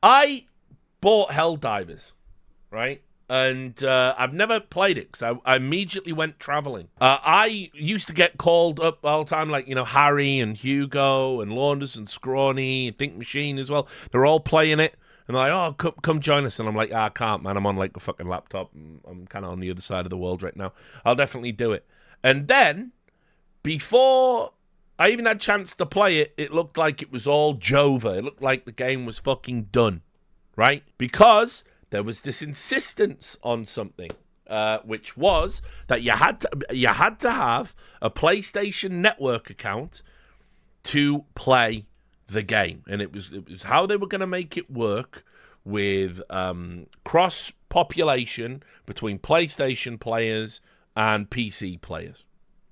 I bought Helldivers, right? And I've never played it because I immediately went traveling. I used to get called up all the time, like, Harry and Hugo and Launders and Scrawny and Think Machine as well. They're all playing it. And they're like, oh, come join us. And I'm like, I can't, man. I'm on like a fucking laptop. I'm kind of on the other side of the world right now. I'll definitely do it. And then, before I even had a chance to play it, it looked like it was all Jova. It looked like the game was fucking done, right? Because there was this insistence on something, which was that you had to have a PlayStation Network account to play the game, and it was how they were going to make it work with cross population between PlayStation players and PC players,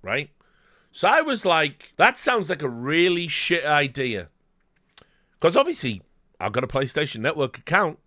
right? So I was like, that sounds like a really shit idea, because obviously I've got a PlayStation Network account.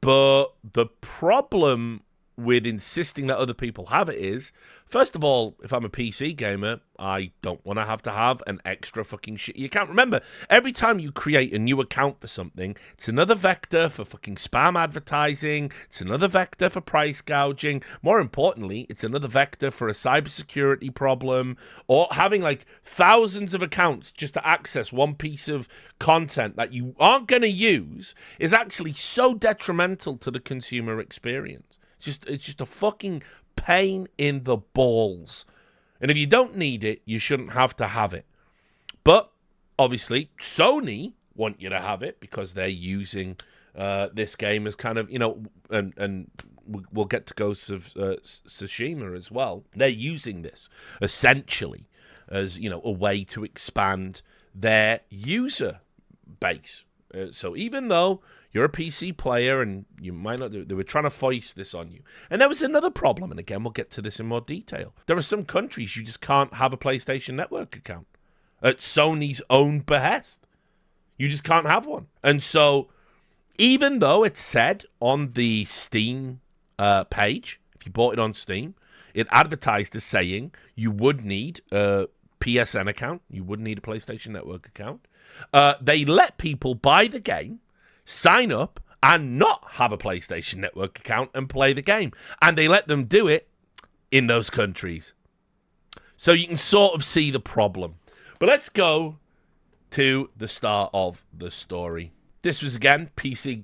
But the problem with insisting that other people have it is, first of all, if I'm a PC gamer, I don't want to have an extra fucking shitty account. Remember, every time you create a new account for something, it's another vector for fucking spam advertising, it's another vector for price gouging. More importantly, it's another vector for a cybersecurity problem, or having like thousands of accounts just to access one piece of content that you aren't going to use is actually so detrimental to the consumer experience. It's just a fucking pain in the balls. And if you don't need it, you shouldn't have to have it. But obviously, Sony want you to have it because they're using this game as kind of, and we'll get to Ghosts of Tsushima as well. They're using this essentially as, a way to expand their user base. So even though you're a PC player and you might not, they were trying to foist this on you. And there was another problem, and again, we'll get to this in more detail. There are some countries you just can't have a PlayStation Network account at Sony's own behest. You just can't have one. And so, even though it said on the Steam page, if you bought it on Steam, it advertised as saying you would need a PSN account, you would need a PlayStation Network account. They let people buy the game, sign up, and not have a PlayStation Network account and play the game. And they let them do it in those countries. So you can sort of see the problem. But let's go to the start of the story. This was, again, PC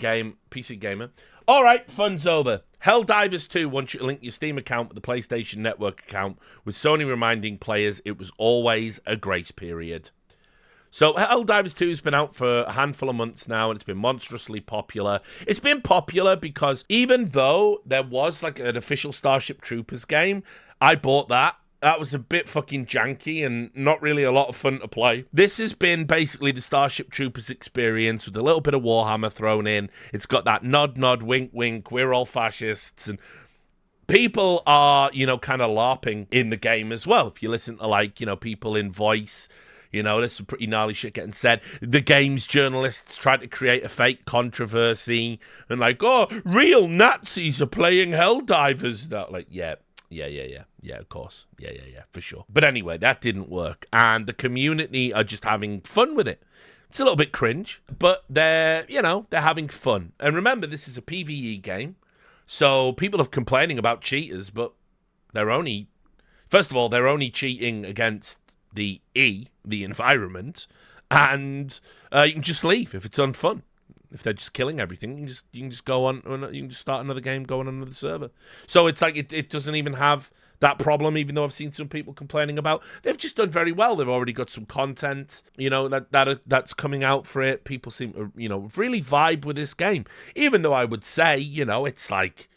Gamer. All right, fun's over. Helldivers 2 wants you to link your Steam account with the PlayStation Network account, with Sony reminding players it was always a grace period. So Helldivers 2 has been out for a handful of months now, and it's been monstrously popular. It's been popular because even though there was like an official Starship Troopers game, I bought that. That was a bit fucking janky and not really a lot of fun to play. This has been basically the Starship Troopers experience with a little bit of Warhammer thrown in. It's got that nod, wink, wink, we're all fascists, and people are, kind of LARPing in the game as well. If you listen to, like, people in voice, there's some pretty gnarly shit getting said. The game's journalists tried to create a fake controversy and like, oh, real Nazis are playing Helldivers. They're like, yeah, of course. Yeah, for sure. But anyway, that didn't work. And the community are just having fun with it. It's a little bit cringe, but they're having fun. And remember, this is a PvE game. So people are complaining about cheaters, but first of all, they're only cheating against the environment, and you can just leave if it's unfun. If they're just killing everything, you can just go on, you can just start another game, go on another server. So it's like it doesn't even have that problem, even though I've seen some people complaining about. They've just done very well. They've already got some content, that's coming out for it. People seem to, really vibe with this game. Even though I would say, it's like,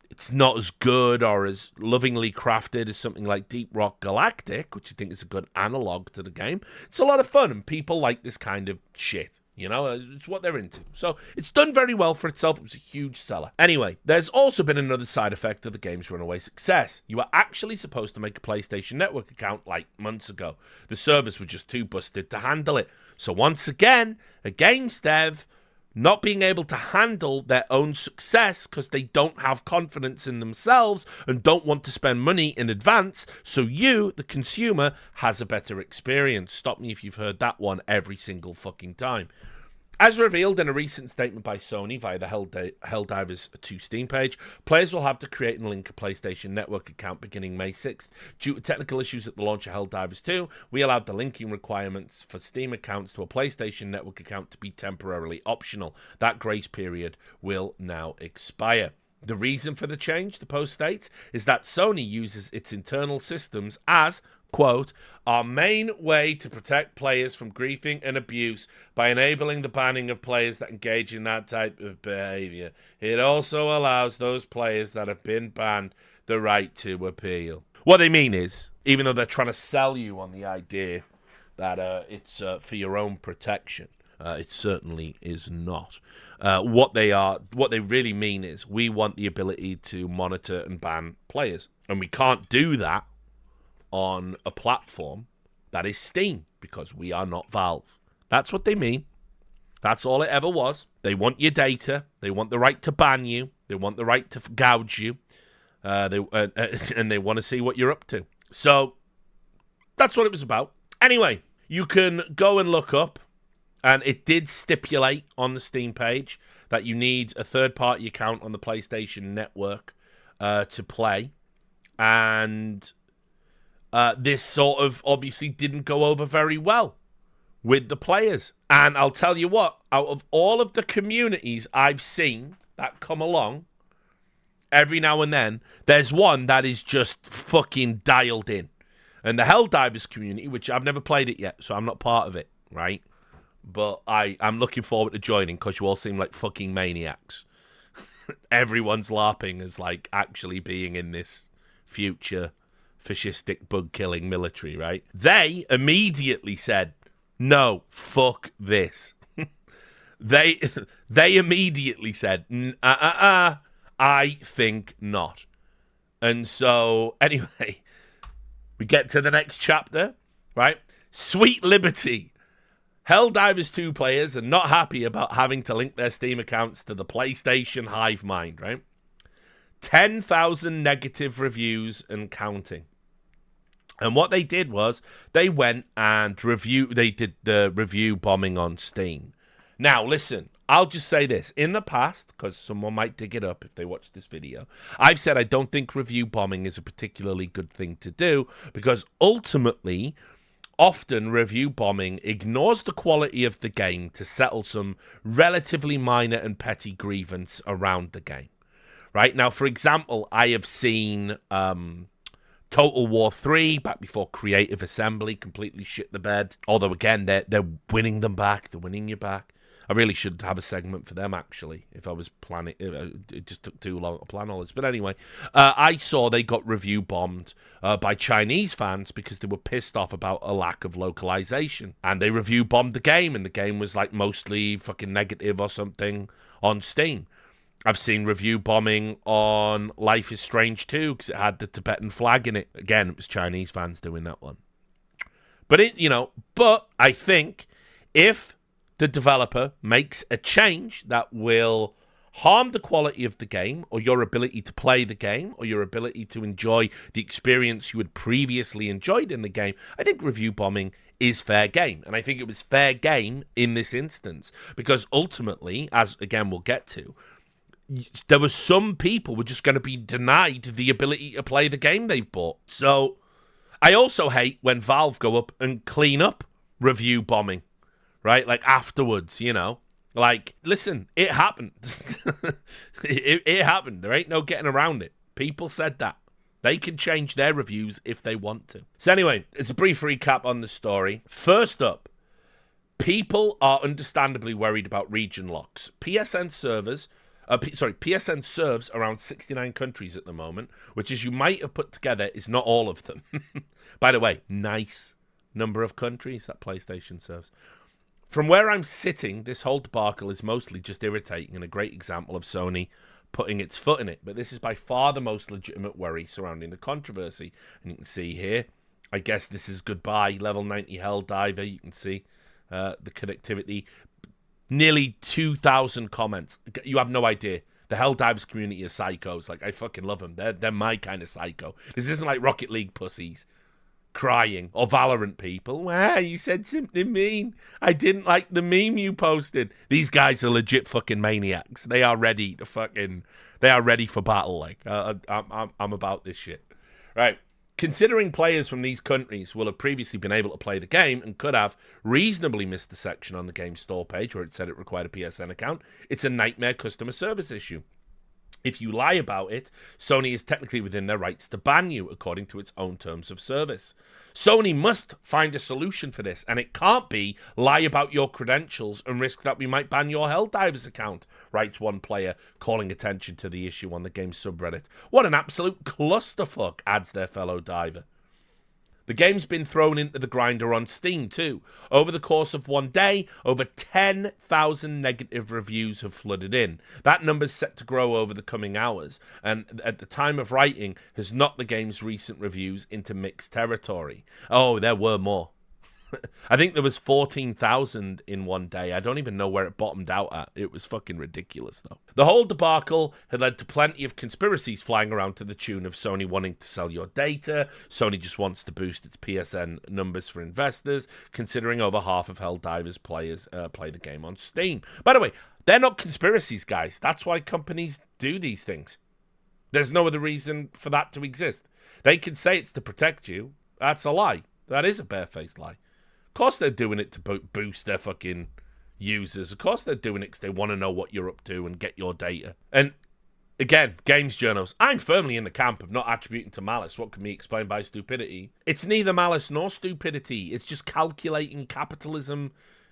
it's not as good or as lovingly crafted as something like Deep Rock Galactic, which I think is a good analog to the game. It's a lot of fun, and people like this kind of shit. It's what they're into. So it's done very well for itself. It was a huge seller. Anyway, there's also been another side effect of the game's runaway success. You were actually supposed to make a PlayStation Network account like months ago. The servers were just too busted to handle it. So once again, a games dev not being able to handle their own success because they don't have confidence in themselves and don't want to spend money in advance, so you, the consumer, has a better experience. Stop me if you've heard that one every single fucking time. As revealed in a recent statement by Sony via the Helldivers 2 Steam page, players will have to create and link a PlayStation Network account beginning May 6th. Due to technical issues at the launch of Helldivers 2, we allowed the linking requirements for Steam accounts to a PlayStation Network account to be temporarily optional. That grace period will now expire. The reason for the change, the post states, is that Sony uses its internal systems as, quote, our main way to protect players from griefing and abuse by enabling the banning of players that engage in that type of behavior. It also allows those players that have been banned the right to appeal. What they mean is, even though they're trying to sell you on the idea that it's for your own protection, it certainly is not. What they really mean is we want the ability to monitor and ban players. And we can't do that on a platform that is Steam because we are not Valve. That's what they mean. That's all it ever was. They want your data. They want the right to ban you. They want the right to gouge you. And they want to see what you're up to. So that's what it was about. Anyway, you can go and look up. And it did stipulate on the Steam page that you need a third-party account on the PlayStation Network to play. And this sort of obviously didn't go over very well with the players. And I'll tell you what, out of all of the communities I've seen that come along, every now and then, there's one that is just fucking dialed in. And the Helldivers community, which I've never played it yet, so I'm not part of it, right? But I'm looking forward to joining because you all seem like fucking maniacs. Everyone's LARPing as like actually being in this future fascistic bug-killing military, right? They immediately said, no, fuck this. They immediately said, I think not. And so, anyway, we get to the next chapter, right? Sweet Liberty. Helldivers 2 players are not happy about having to link their Steam accounts to the PlayStation hive mind, right? 10,000 negative reviews and counting. And what they did was they went and they did the review bombing on Steam. Now, listen, I'll just say this. In the past, because someone might dig it up if they watch this video, I've said I don't think review bombing is a particularly good thing to do because ultimately, often review bombing ignores the quality of the game to settle some relatively minor and petty grievance around the game. Right? Now, for example, I have seen Total War 3 back before Creative Assembly completely shit the bed. Although, again, they're winning them back. They're winning you back. I really should have a segment for them, actually, if I was planning. It just took too long to plan all this. But anyway, I saw they got review bombed by Chinese fans because they were pissed off about a lack of localization. And they review bombed the game, and the game was like mostly fucking negative or something on Steam. I've seen review bombing on Life is Strange 2 because it had the Tibetan flag in it. Again, it was Chinese fans doing that one. But but I think if the developer makes a change that will harm the quality of the game or your ability to play the game or your ability to enjoy the experience you had previously enjoyed in the game, I think review bombing is fair game. And I think it was fair game in this instance because ultimately, as again we'll get to, there were some people were just going to be denied the ability to play the game they've bought. So I also hate when Valve go up and clean up review bombing. Right? Like afterwards, Like, listen, it happened. it happened. There ain't no getting around it. People said that. They can change their reviews if they want to. So anyway, it's a brief recap on the story. First up, people are understandably worried about region locks. PSN serves around 69 countries at the moment, which, as you might have put together, is not all of them. By the way, nice number of countries that PlayStation serves. From where I'm sitting, this whole debacle is mostly just irritating and a great example of Sony putting its foot in it. But this is by far the most legitimate worry surrounding the controversy. And you can see here, I guess this is goodbye, level 90 Helldiver. You can see the connectivity. Nearly 2,000 comments. You have no idea. The Helldivers community are psychos. Like, I fucking love them. They're my kind of psycho. This isn't like Rocket League pussies crying, or Valorant people. Wow, you said something mean. I didn't like the meme you posted. These guys are legit fucking maniacs. They are ready to fucking. They are ready for battle. Like I'm about this shit. Right. Considering players from these countries will have previously been able to play the game and could have reasonably missed the section on the game's store page where it said it required a PSN account, it's a nightmare customer service issue. If you lie about it, Sony is technically within their rights to ban you, according to its own terms of service. Sony must find a solution for this, and it can't be lie about your credentials and risk that we might ban your Helldivers account, writes one player, calling attention to the issue on the game's subreddit. What an absolute clusterfuck, adds their fellow diver. The game's been thrown into the grinder on Steam too. Over the course of one day, over 10,000 negative reviews have flooded in. That number's set to grow over the coming hours, and at the time of writing has knocked the game's recent reviews into mixed territory. Oh, there were more. I think there was 14,000 in one day. I don't even know where it bottomed out at. It was fucking ridiculous, though. The whole debacle had led to plenty of conspiracies flying around to the tune of Sony wanting to sell your data. Sony just wants to boost its PSN numbers for investors, considering over half of Helldivers players play the game on Steam. By the way, they're not conspiracies, guys. That's why companies do these things. There's no other reason for that to exist. They can say it's to protect you. That's a lie. That is a barefaced lie. Of course they're doing it to boost their fucking users. Of course they're doing it because they want to know what you're up to and get your data. And again, games journals, I'm firmly in the camp of not attributing to malice what can be explained by stupidity. It's neither malice nor stupidity. It's just calculating capitalism.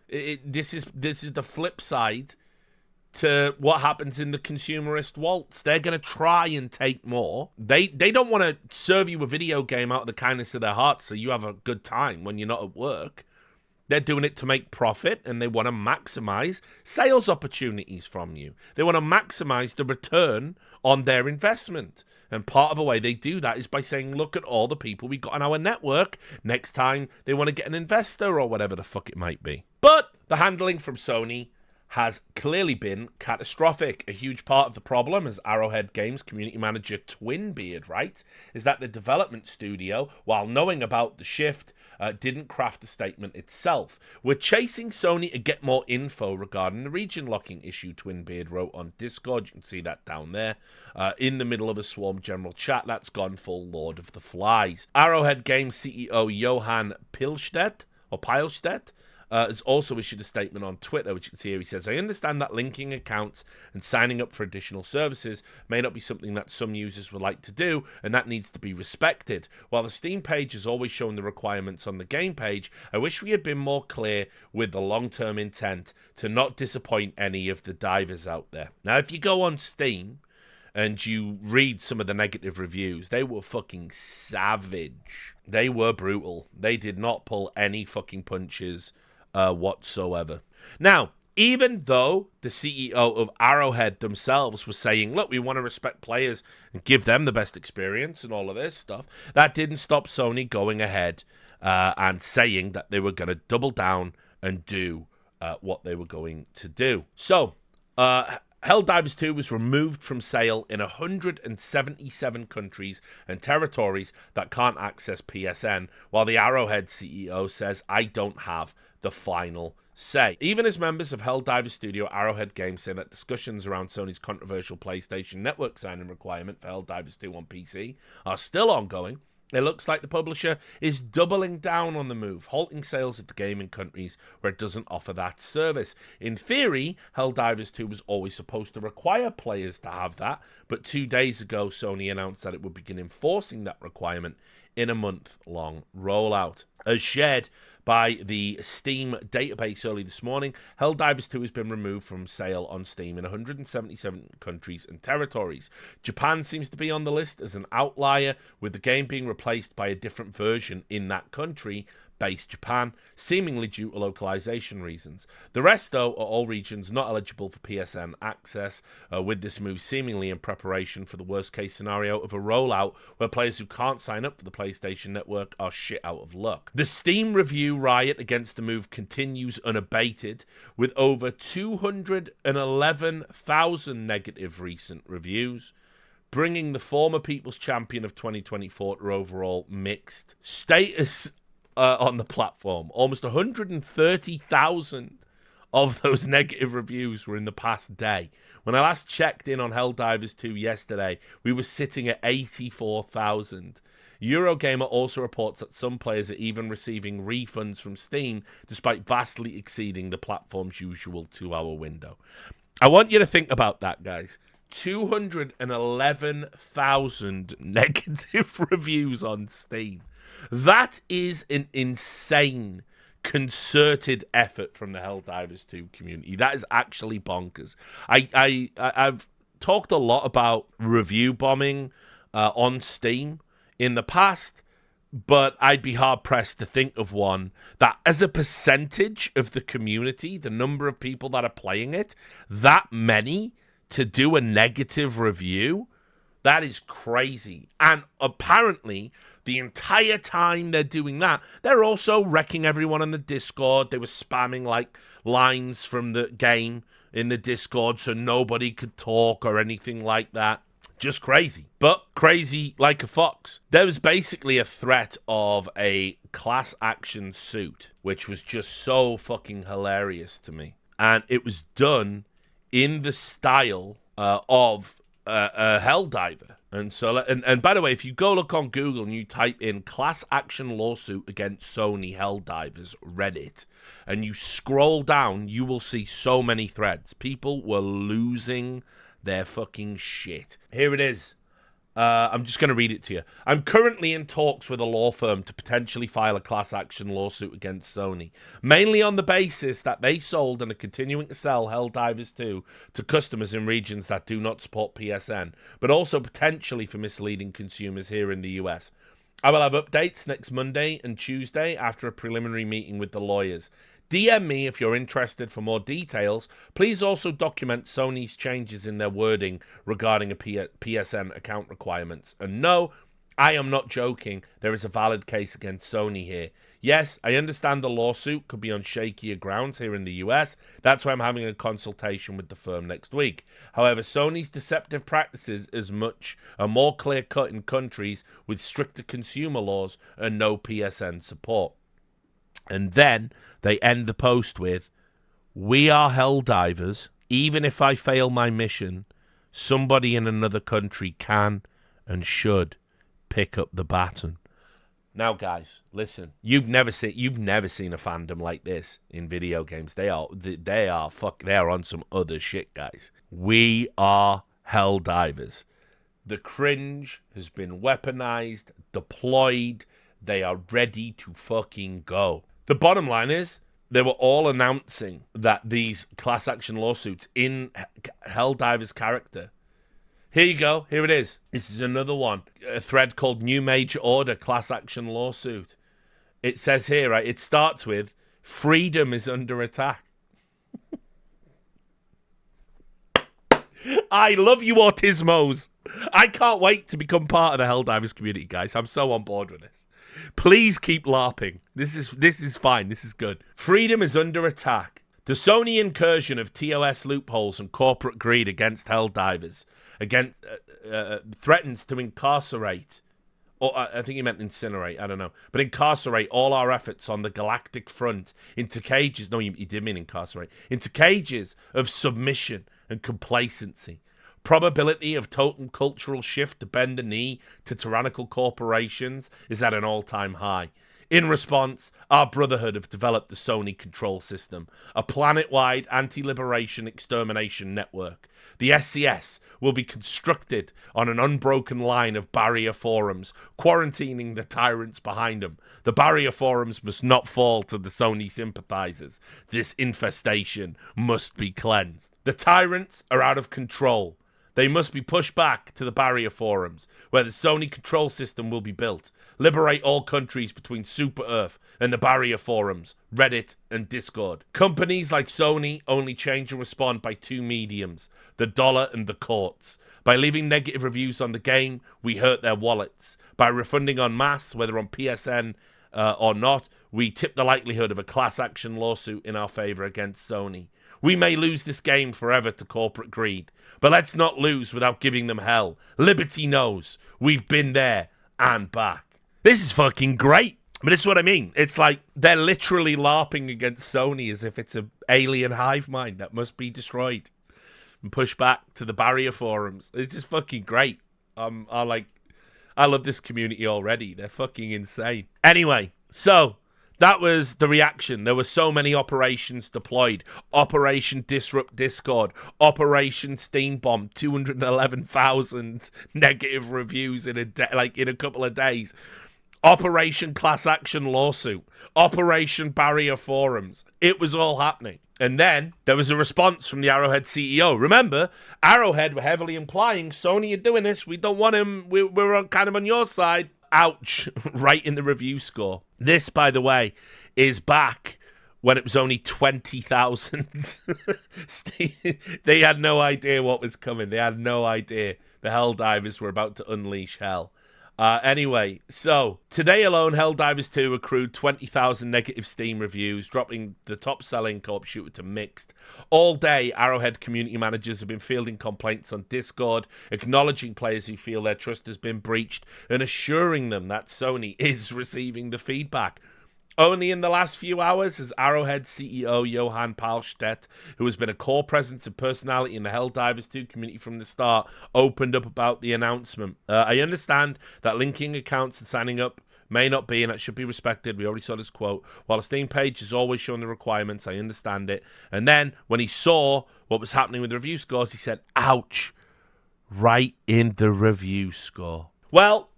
This is the flip side to what happens in the consumerist waltz. They're going to try and take more. They don't want to serve you a video game out of the kindness of their hearts so you have a good time when you're not at work. They're doing it to make profit, and they want to maximize sales opportunities from you. They want to maximize the return on their investment. And part of the way they do that is by saying, look at all the people we got on our network. Next time they want to get an investor or whatever the fuck it might be. But the handling from Sony has clearly been catastrophic. A huge part of the problem, as Arrowhead Games community manager Twinbeard writes, is that the development studio, while knowing about the shift, didn't craft the statement itself. We're chasing Sony to get more info regarding the region locking issue, Twinbeard wrote on Discord. You can see that down there. In the middle of a Swarm general chat, that's gone full Lord of the Flies. Arrowhead Games CEO Johan Pilstedt has also issued a statement on Twitter, which you can see here. He says, I understand that linking accounts and signing up for additional services may not be something that some users would like to do, and that needs to be respected. While the Steam page has always shown the requirements on the game page, I wish we had been more clear with the long-term intent to not disappoint any of the divers out there. Now, if you go on Steam and you read some of the negative reviews, they were fucking savage. They were brutal. They did not pull any fucking punches whatsoever. Now, even though the CEO of Arrowhead themselves was saying, look, we want to respect players and give them the best experience and all of this stuff, that didn't stop Sony going ahead and saying that they were going to double down and do what they were going to do. So, Helldivers 2 was removed from sale in 177 countries and territories that can't access PSN, while the Arrowhead CEO says, I don't have the final say. Even as members of Helldivers Studio Arrowhead Games say that discussions around Sony's controversial PlayStation Network signing requirement for Helldivers 2 on PC are still ongoing, it looks like the publisher is doubling down on the move, halting sales of the game in countries where it doesn't offer that service. In theory, Helldivers 2 was always supposed to require players to have that, but 2 days ago, Sony announced that it would begin enforcing that requirement in a month-long rollout. As shared by the Steam database early this morning, Helldivers 2 has been removed from sale on Steam in 177 countries and territories. Japan seems to be on the list as an outlier, with the game being replaced by a different version in that country, based Japan, seemingly due to localization reasons. The rest, though, are all regions not eligible for PSN access, with this move seemingly in preparation for the worst-case scenario of a rollout where players who can't sign up for the PlayStation Network are shit out of luck. The Steam review riot against the move continues unabated, with over 211,000 negative recent reviews. bringing the former People's Champion of 2024 to overall mixed status on the platform. Almost 130,000 of those negative reviews were in the past day. When I last checked in on Helldivers 2 yesterday, we were sitting at 84,000. Eurogamer also reports that some players are even receiving refunds from Steam, despite vastly exceeding the platform's usual 2-hour window. I want you to think about that, guys. 211,000 negative reviews on Steam. That is an insane, concerted effort from the Helldivers 2 community. That is actually bonkers. I've talked a lot about review bombing on Steam in the past, but I'd be hard-pressed to think of one that, as a percentage of the community, the number of people that are playing it, that many to do a negative review, that is crazy. And apparently, the entire time they're doing that, they're also wrecking everyone on the Discord. They were spamming, like, lines from the game in the Discord so nobody could talk or anything like that. Just crazy. But crazy like a fox. There was basically a threat of a class action suit, which was just so fucking hilarious to me. And it was done in the style of a Helldiver. And so, and by the way, if you go look on Google and you type in class action lawsuit against Sony Helldivers Reddit, and you scroll down, you will see so many threads. People were losing their fucking shit. Here it is. I'm just going to read it to you. I'm currently in talks with a law firm to potentially file a class action lawsuit against Sony, mainly on the basis that they sold and are continuing to sell Helldivers 2 to customers in regions that do not support PSN, but also potentially for misleading consumers here in the US. I will have updates next Monday and Tuesday after a preliminary meeting with the lawyers. DM me if you're interested for more details. Please also document Sony's changes in their wording regarding a PSN account requirements. And no, I am not joking. There is a valid case against Sony here. Yes, I understand the lawsuit could be on shakier grounds here in the US. That's why I'm having a consultation with the firm next week. However, Sony's deceptive practices are more clear-cut in countries with stricter consumer laws and no PSN support. And then they end the post with, "We are Helldivers. Even if I fail my mission, somebody in another country can and should pick up the baton." Now, guys, listen. You've never seen a fandom like this in video games. They are on some other shit, guys. We are Helldivers. The cringe has been weaponized, deployed. They are ready to fucking go. The bottom line is, they were all announcing that these class action lawsuits in Helldivers' character. Here you go. Here it is. This is another one. A thread called New Major Order Class Action Lawsuit. It says here, right, it starts with, "Freedom is under attack." I love you, Autismos. I can't wait to become part of the Helldivers community, guys. I'm so on board with this. Please keep LARPing. This is fine. This is good. Freedom is under attack. The Sony incursion of TOS loopholes and corporate greed against Helldivers threatens to incarcerate, or I think he meant incinerate, I don't know, but incarcerate all our efforts on the galactic front into cages. No, he did mean incarcerate. Into cages of submission and complacency. Probability of total cultural shift to bend the knee to tyrannical corporations is at an all-time high. In response, our Brotherhood have developed the Sony control system, a planet-wide anti-liberation extermination network. The SCS will be constructed on an unbroken line of barrier forums, quarantining the tyrants behind them. The barrier forums must not fall to the Sony sympathizers. This infestation must be cleansed. The tyrants are out of control. They must be pushed back to the barrier forums, where the Sony control system will be built. Liberate all countries between Super Earth and the barrier forums, Reddit and Discord. Companies like Sony only change and respond by two mediums, the dollar and the courts. By leaving negative reviews on the game, we hurt their wallets. By refunding en masse, whether on PSN or not, we tip the likelihood of a class action lawsuit in our favor against Sony. We may lose this game forever to corporate greed, but let's not lose without giving them hell. Liberty knows. We've been there and back. This is fucking great. But this is what I mean. It's like they're literally LARPing against Sony as if it's an alien hive mind that must be destroyed and pushed back to the barrier forums. It's just fucking great. I love this community already. They're fucking insane. Anyway, so that was the reaction. There were so many operations deployed. Operation Disrupt Discord. Operation Steam Bomb. 211,000 negative reviews in a couple of days. Operation Class Action Lawsuit. Operation Barrier Forums. It was all happening. And then there was a response from the Arrowhead CEO. Remember, Arrowhead were heavily implying, Sony are doing this. We don't want him. We're kind of on your side. Ouch. Right in the review score. This, by the way, is back when it was only 20,000. They had no idea what was coming. They had no idea the Helldivers were about to unleash hell. Anyway, so today alone, Helldivers 2 accrued 20,000 negative Steam reviews, dropping the top-selling co-op shooter to mixed. All day, Arrowhead community managers have been fielding complaints on Discord, acknowledging players who feel their trust has been breached, and assuring them that Sony is receiving the feedback. Only in the last few hours has Arrowhead CEO Johan Palstedt, who has been a core presence and personality in the Helldivers 2 community from the start, opened up about the announcement. I understand that linking accounts and signing up may not be, and that should be respected. We already saw this quote. While the Steam page has always shown the requirements, I understand it. And then, when he saw what was happening with the review scores, he said, ouch, right in the review score. Well,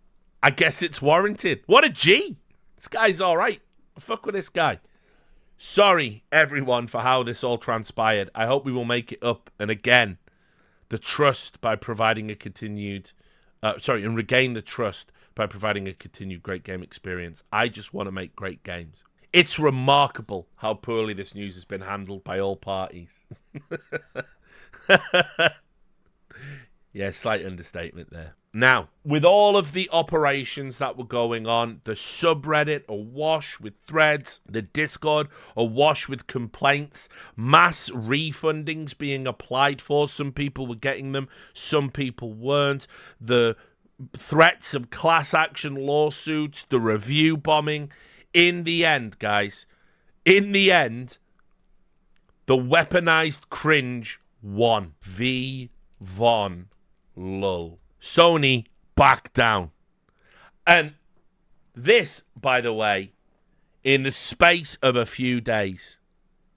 I guess it's warranted. What a G! This guy's all right. Fuck with this guy. Sorry, everyone, for how this all transpired. I hope we will make it up. And again, the trust by providing a continued... and regain the trust by providing a continued great game experience. I just want to make great games. It's remarkable how poorly this news has been handled by all parties. Yeah, slight understatement there. Now, with all of the operations that were going on, the subreddit awash with threads, the Discord awash with complaints, mass refundings being applied for. Some people were getting them, some people weren't. The threats of class action lawsuits, the review bombing. In the end, guys, the weaponized cringe won. V. Von Lull. Sony back down. And this, by the way, in the space of a few days,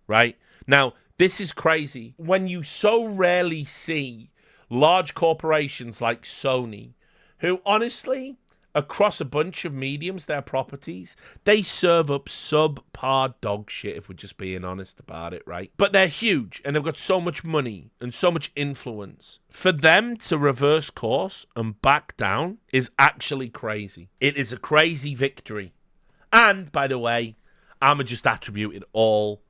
right? Now, this is crazy. When you so rarely see large corporations like Sony, who honestly, across a bunch of mediums, their properties, they serve up subpar dog shit, if we're just being honest about it, right? But they're huge, and they've got so much money and so much influence. For them to reverse course and back down is actually crazy. It is a crazy victory. And, by the way, I'ma just attribute it all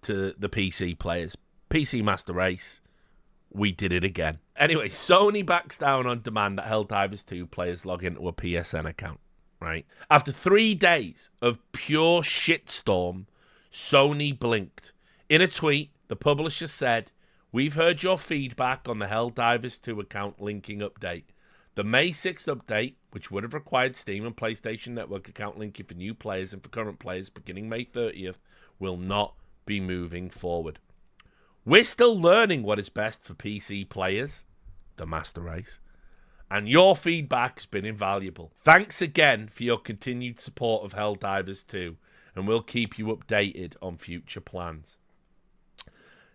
to the PC players. PC Master Race. We did it again. Anyway, Sony backs down on demand that Helldivers 2 players log into a PSN account, right? After 3 days of pure shitstorm, Sony blinked. In a tweet, the publisher said, "We've heard your feedback on the Helldivers 2 account linking update. The May 6th update, which would have required Steam and PlayStation Network account linking for new players and for current players beginning May 30th, will not be moving forward. We're still learning what is best for PC players, the Master Race, and your feedback has been invaluable. Thanks again for your continued support of Helldivers 2, and we'll keep you updated on future plans."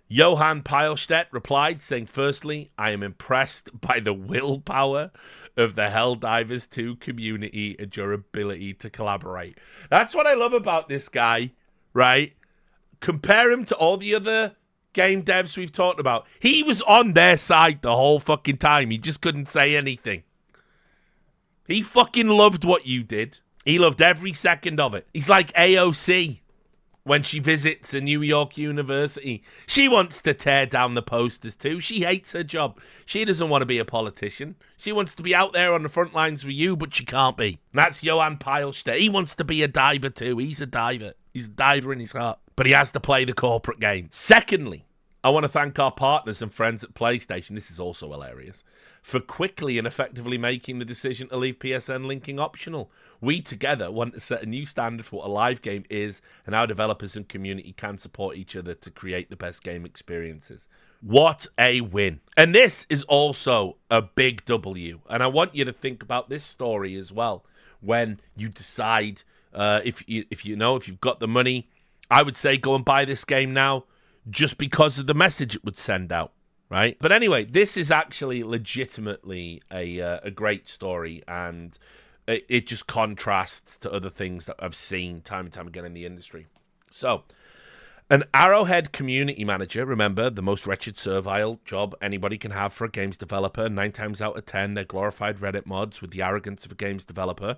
Johan Palstedt replied, saying, "Firstly, I am impressed by the willpower of the Helldivers 2 community and your ability to collaborate." That's what I love about this guy, right? Compare him to all the other game devs we've talked about. He was on their side the whole fucking time. He just couldn't say anything. He fucking loved what you did. He loved every second of it. He's like AOC when she visits a New York university. She wants to tear down the posters too. She hates her job. She doesn't want to be a politician. She wants to be out there on the front lines with you, but she can't be. And that's Johan Palstedt. He wants to be a diver too. He's a diver. He's a diver in his heart. But he has to play the corporate game. Secondly, I want to thank our partners and friends at PlayStation, this is also hilarious, for quickly and effectively making the decision to leave PSN linking optional. We together want to set a new standard for what a live game is and how developers and community can support each other to create the best game experiences. What a win. And this is also a big W. And I want you to think about this story as well when you decide if you've got the money. I would say go and buy this game now just because of the message it would send out, right? But anyway, this is actually legitimately a great story, and it just contrasts to other things that I've seen time and time again in the industry. So, an Arrowhead community manager, remember, the most wretched servile job anybody can have for a games developer. 9 times out of 10, they're glorified Reddit mods with the arrogance of a games developer.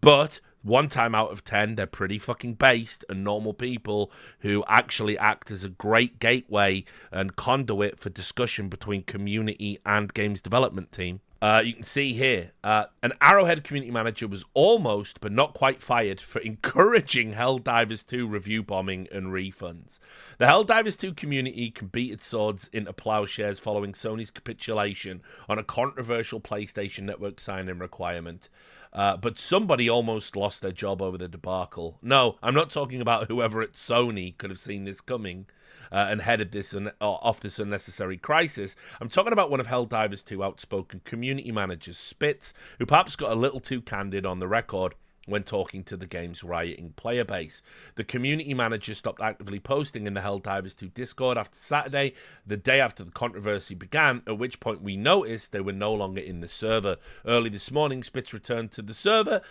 But 1 time out of 10, they're pretty fucking based and normal people who actually act as a great gateway and conduit for discussion between community and games development team. You can see here, an Arrowhead community manager was almost, but not quite fired for encouraging Helldivers 2 review bombing and refunds. The Helldivers 2 community can beat its swords into plowshares following Sony's capitulation on a controversial PlayStation Network sign-in requirement. But somebody almost lost their job over the debacle. No, I'm not talking about whoever at Sony could have seen this coming and headed this off this unnecessary crisis. I'm talking about one of Helldivers' 2 outspoken community managers, Spitz, who perhaps got a little too candid on the record when talking to the game's rioting player base. The community manager stopped actively posting in the Helldivers 2 Discord after Saturday, the day after the controversy began, at which point we noticed they were no longer in the server. Early this morning, Spitz returned to the server,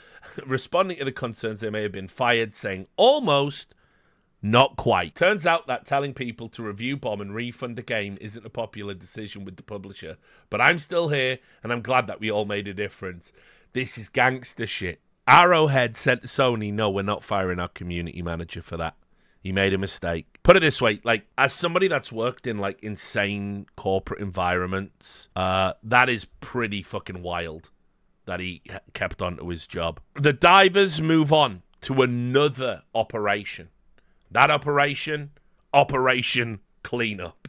responding to the concerns they may have been fired, saying almost, not quite. Turns out that telling people to review bomb and refund a game isn't a popular decision with the publisher, but I'm still here, and I'm glad that we all made a difference. This is gangster shit. Arrowhead said to Sony, no, we're not firing our community manager for that. He made a mistake. Put it this way, like, as somebody that's worked in, like, insane corporate environments, that is pretty fucking wild that he kept on to his job. The divers move on to another operation. That Operation Cleanup.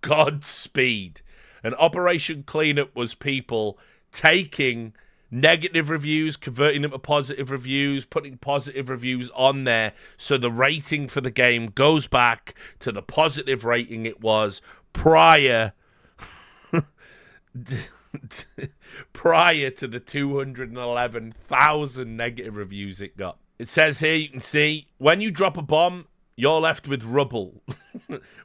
Godspeed. And Operation Cleanup was people taking negative reviews, converting them to positive reviews, putting positive reviews on there so the rating for the game goes back to the positive rating it was prior prior to the 211,000 negative reviews it got. It says here, you can see, when you drop a bomb, you're left with rubble.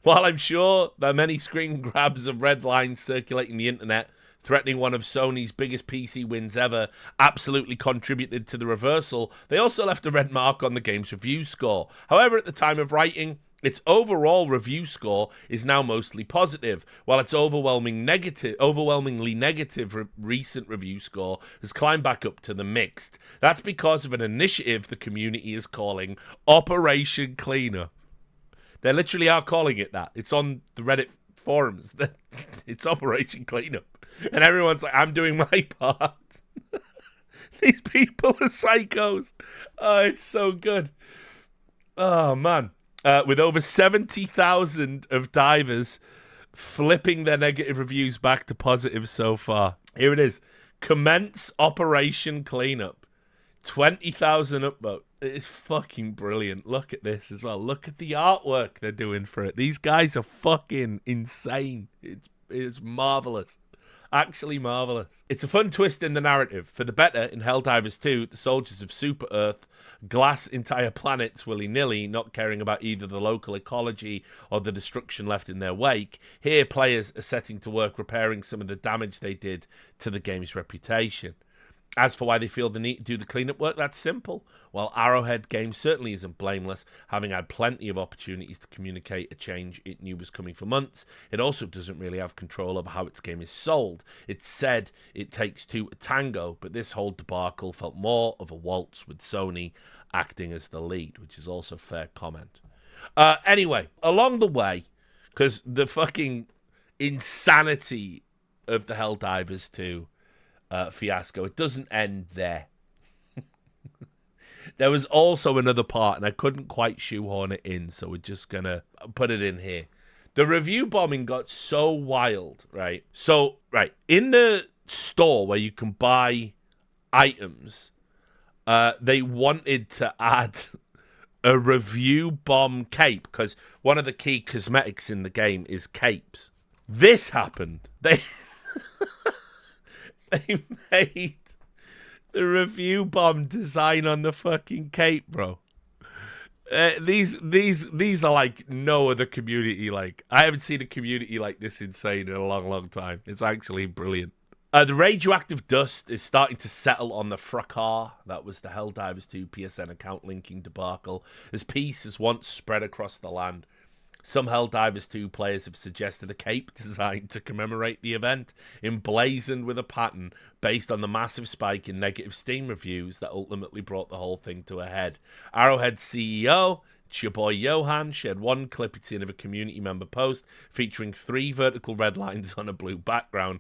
While I'm sure there are many screen grabs of red lines circulating the internet, threatening one of Sony's biggest PC wins ever, absolutely contributed to the reversal, they also left a red mark on the game's review score. However, at the time of writing, its overall review score is now mostly positive, while its overwhelmingly negative recent review score has climbed back up to the mixed. That's because of an initiative the community is calling Operation Cleanup. They literally are calling it that. It's on the Reddit forums. It's Operation Cleanup. And everyone's like, I'm doing my part. These people are psychos. Oh, it's so good. Oh, man. With over 70,000 of divers flipping their negative reviews back to positive so far. Here it is. Commence Operation Cleanup. 20,000 upvotes. It is fucking brilliant. Look at this as well. Look at the artwork they're doing for it. These guys are fucking insane. It's marvelous. Actually marvelous. It's a fun twist in the narrative. For the better, in Helldivers 2, the soldiers of Super Earth glass entire planets willy-nilly, not caring about either the local ecology or the destruction left in their wake. Here, players are setting to work repairing some of the damage they did to the game's reputation. As for why they feel the need to do the cleanup work, that's simple. While Arrowhead Games certainly isn't blameless, having had plenty of opportunities to communicate a change it knew was coming for months, it also doesn't really have control over how its game is sold. It's said it takes two to tango, but this whole debacle felt more of a waltz with Sony acting as the lead, which is also fair comment. Anyway, along the way, because the fucking insanity of the Helldivers 2 fiasco, it doesn't end there. There was also another part, and I couldn't quite shoehorn it in, so we're just gonna put it in here. The review bombing got so wild, right? So, right, in the store where you can buy items, they wanted to add a review bomb cape because one of the key cosmetics in the game is capes. This happened. They made the review bomb design on the fucking cape, bro. These are like no other community. Like, I haven't seen a community like this insane in a long time. It's actually brilliant. The radioactive dust is starting to settle on the fracas. That was the Helldivers 2 PSN account linking debacle, as peace has once spread across the land. Some Helldivers 2 players have suggested a cape designed to commemorate the event, emblazoned with a pattern based on the massive spike in negative Steam reviews that ultimately brought the whole thing to a head. Arrowhead CEO, it's your boy Johan, shared one clip he'd seen of a community member post featuring 3 vertical red lines on a blue background,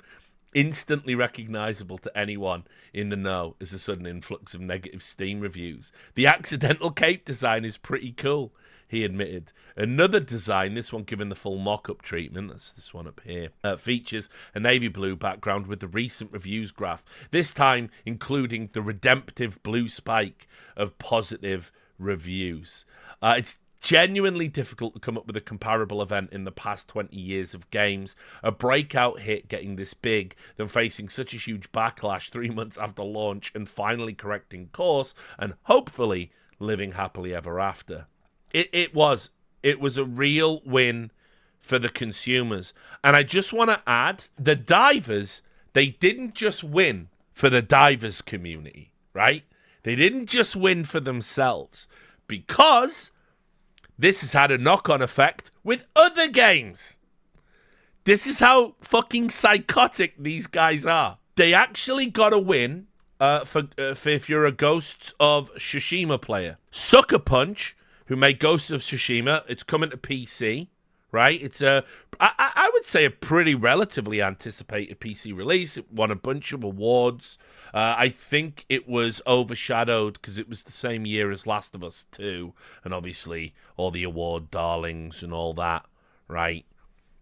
instantly recognizable to anyone in the know as a sudden influx of negative Steam reviews. The accidental cape design is pretty cool, he admitted. Another design, this one given the full mock-up treatment, that's this one up here, features a navy blue background with the recent reviews graph, this time including the redemptive blue spike of positive reviews. It's genuinely difficult to come up with a comparable event in the past 20 years of games. A breakout hit getting this big, then facing such a huge backlash 3 months after launch and finally correcting course and hopefully living happily ever after. It was a real win for the consumers. And I just want to add, the divers, they didn't just win for the divers community, right? They didn't just win for themselves, because this has had a knock-on effect with other games. This is how fucking psychotic these guys are. They actually got a win for if you're a Ghosts of Tsushima player. Sucker Punch, who made Ghosts of Tsushima, it's coming to PC, right? It's I would say a pretty relatively anticipated PC release. It won a bunch of awards. I think it was overshadowed because it was the same year as Last of Us 2, and obviously all the award darlings and all that, right,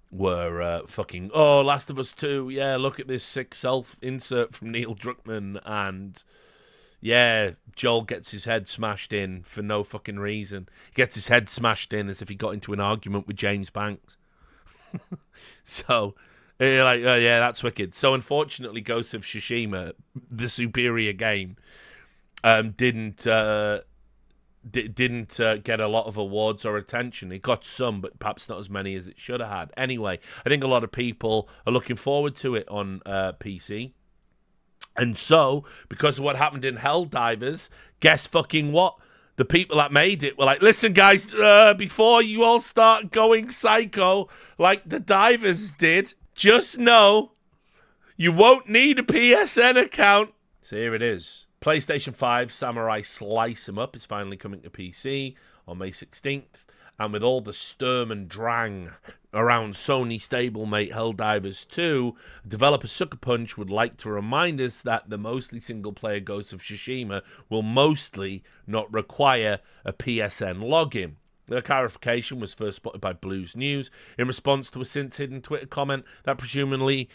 were fucking, oh, Last of Us 2, yeah, look at this sick self-insert from Neil Druckmann, and yeah, Joel gets his head smashed in for no fucking reason. He gets his head smashed in as if he got into an argument with James Banks. So, you're like, oh yeah, that's wicked. So, unfortunately, Ghost of Tsushima, the superior game, didn't get a lot of awards or attention. It got some, but perhaps not as many as it should have had. Anyway, I think a lot of people are looking forward to it on PC. And so, because of what happened in Helldivers, guess fucking what? The people that made it were like, listen, guys, before you all start going psycho like the divers did, just know you won't need a PSN account. So here it is. PlayStation 5 Samurai Slice 'em Up is finally coming to PC on May 16th. And with all the sturm and drang around Sony stablemate Helldivers 2, developer Sucker Punch would like to remind us that the mostly single-player Ghost of Tsushima will mostly not require a PSN login. The clarification was first spotted by Blues News in response to a since-hidden Twitter comment that presumably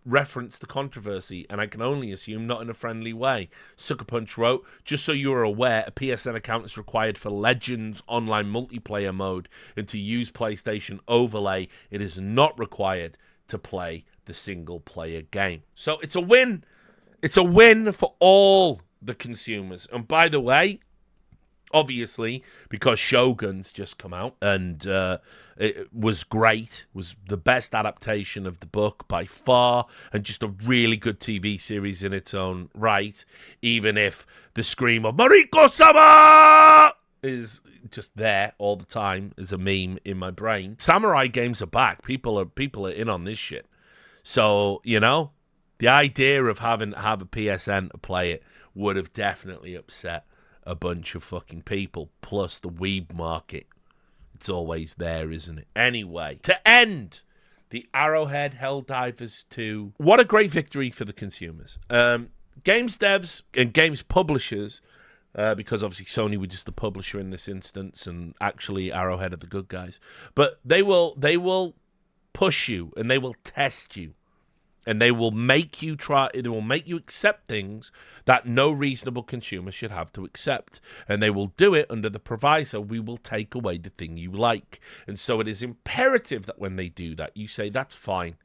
referenced the controversy, and I can only assume not in a friendly way. Sucker Punch wrote, just so you are aware, a PSN account is required for Legends online multiplayer mode, and to use PlayStation Overlay, it is not required to play the single-player game. So it's a win. It's a win for all the consumers. And by the way, obviously, because Shogun's just come out, and it was great, was the best adaptation of the book by far, and just a really good TV series in its own right, even if the scream of Mariko-sama is just there all the time as a meme in my brain. Samurai games are back. People are in on this shit. So, you know, the idea of having to have a PSN to play it would have definitely upset a bunch of fucking people, plus the weeb market. It's always there, isn't it? Anyway, to end the Arrowhead Helldivers 2, what a great victory for the consumers. Games devs and games publishers because obviously Sony were just the publisher in this instance, and actually Arrowhead are the good guys. But they will push you, and they will test you, and they will make you try. They will make you accept things that no reasonable consumer should have to accept, and they will do it under the proviso: we will take away the thing you like. And so it is imperative that when they do that, you say that's fine,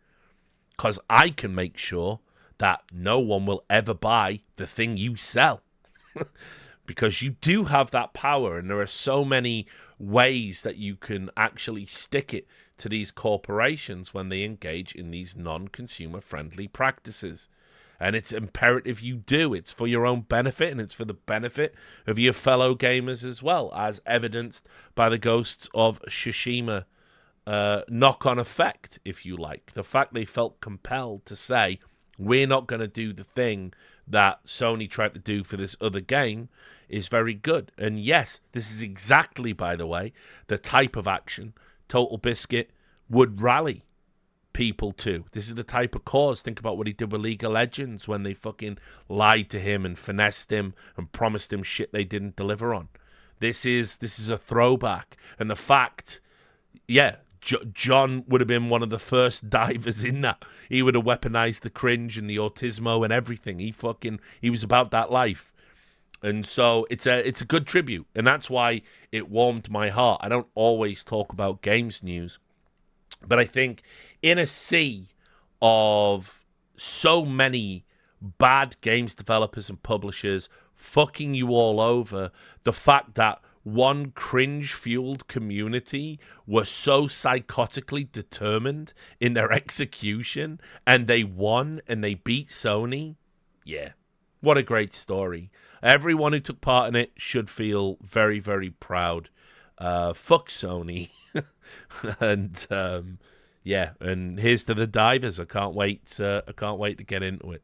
because I can make sure that no one will ever buy the thing you sell. Because you do have that power, and there are so many ways that you can actually stick it to these corporations when they engage in these non-consumer friendly practices. And it's imperative you do. It's for your own benefit, and it's for the benefit of your fellow gamers as well, as evidenced by the Ghosts of Tsushima knock-on effect, if you like. The fact they felt compelled to say, we're not going to do the thing that Sony tried to do for this other game is very good. And yes, this is exactly, by the way, the type of action Total Biscuit would rally people to. This is the type of cause. Think about what he did with League of Legends when they fucking lied to him and finessed him and promised him shit they didn't deliver on. This is a throwback. And the fact, yeah, John would have been one of the first divers in that. He would have weaponized the cringe and the autismo and everything. He was about that life. And so it's a good tribute, and that's why it warmed my heart. I don't always talk about games news, but I think in a sea of so many bad games developers and publishers fucking you all over, the fact that one cringe-fueled community were so psychotically determined in their execution, and they won, and they beat Sony, yeah. What a great story. Everyone who took part in it should feel very, very proud. Fuck Sony. And yeah, and here's to the divers. I can't wait to get into it.